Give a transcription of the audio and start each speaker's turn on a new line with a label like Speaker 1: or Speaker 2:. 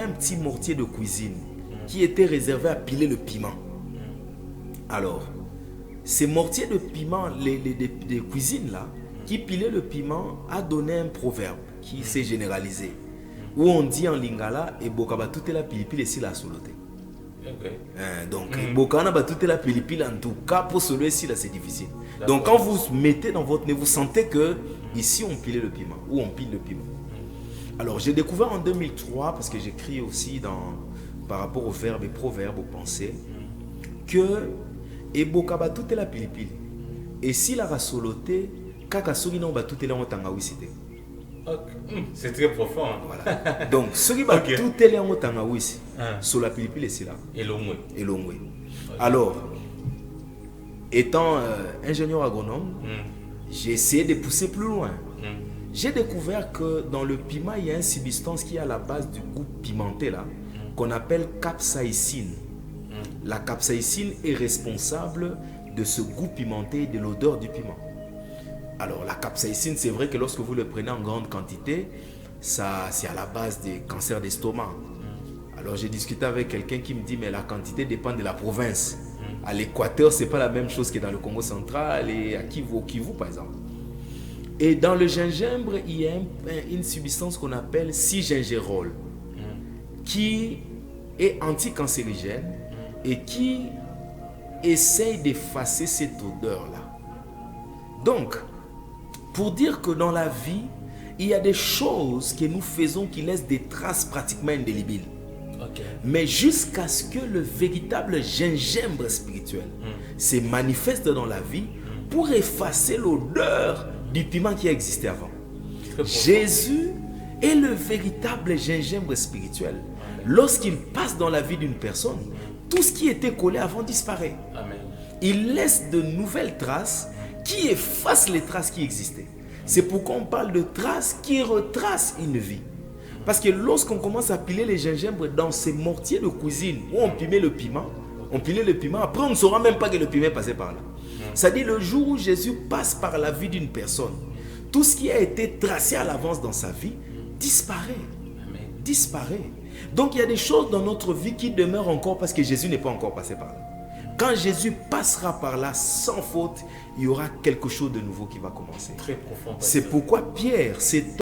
Speaker 1: un petit mortier de cuisine qui était réservé à piler le piment. Alors, ces mortiers de piment, les cuisines là, qui pilaient le piment, a donné un proverbe qui s'est généralisé. Où on dit en lingala, et bokaba tout est la pilipili et si la soloté. Donc, bokana ba tout est la pilipili en tout cas, pour celui-ci là, c'est difficile. Donc, quand vous mettez dans votre nez, vous sentez que ici on pilait le piment, ou on pile le piment. Alors, j'ai découvert en 2003, parce que j'écris aussi par rapport aux verbes et proverbes, aux pensées, que et bokaba tout est la pilipili. Et si la rasoloté, kaka sogi non ba tout est la otangawisi.
Speaker 2: C'est très profond. Hein.
Speaker 1: Voilà. Donc, ce qui va tout est là en otangawisi, sur la pilipili c'est là. Et l'ongwe. Alors, étant ingénieur agronome, j'ai essayé de pousser plus loin. J'ai découvert que dans le piment, il y a une substance qui est à la base du goût pimenté là, qu'on appelle capsaïcine. La capsaïcine est responsable de ce goût pimenté et de l'odeur du piment. Alors la capsaïcine, c'est vrai que lorsque vous le prenez en grande quantité, c'est à la base des cancers d'estomac. Alors j'ai discuté avec quelqu'un qui me dit mais la quantité dépend de la province. À l'Équateur, c'est pas la même chose que dans le Congo central et à Kivu par exemple. Et dans le gingembre, il y a une substance qu'on appelle 6-gingérol qui est anticancérigène et qui essaye d'effacer cette odeur-là. Donc, pour dire que dans la vie, il y a des choses que nous faisons qui laissent des traces pratiquement indélébiles. Mais jusqu'à ce que le véritable gingembre spirituel se manifeste dans la vie pour effacer l'odeur du piment qui a existé avant. Jésus est le véritable gingembre spirituel. Lorsqu'il passe dans la vie d'une personne, tout ce qui était collé avant disparaît.
Speaker 2: Amen.
Speaker 1: Il laisse de nouvelles traces qui effacent les traces qui existaient. C'est pourquoi on parle de traces qui retracent une vie. Parce que lorsqu'on commence à piler les gingembres dans ces mortiers de cuisine où on pilait le piment, après on ne saura même pas que le piment est passé par là. C'est-à-dire le jour où Jésus passe par la vie d'une personne, tout ce qui a été tracé à l'avance dans sa vie disparaît. Disparaît. Donc il y a des choses dans notre vie qui demeurent encore parce que Jésus n'est pas encore passé par là. Quand Jésus passera par là sans faute, il y aura quelque chose de nouveau qui va commencer.
Speaker 2: Très profond.
Speaker 1: C'est pourquoi Pierre s'est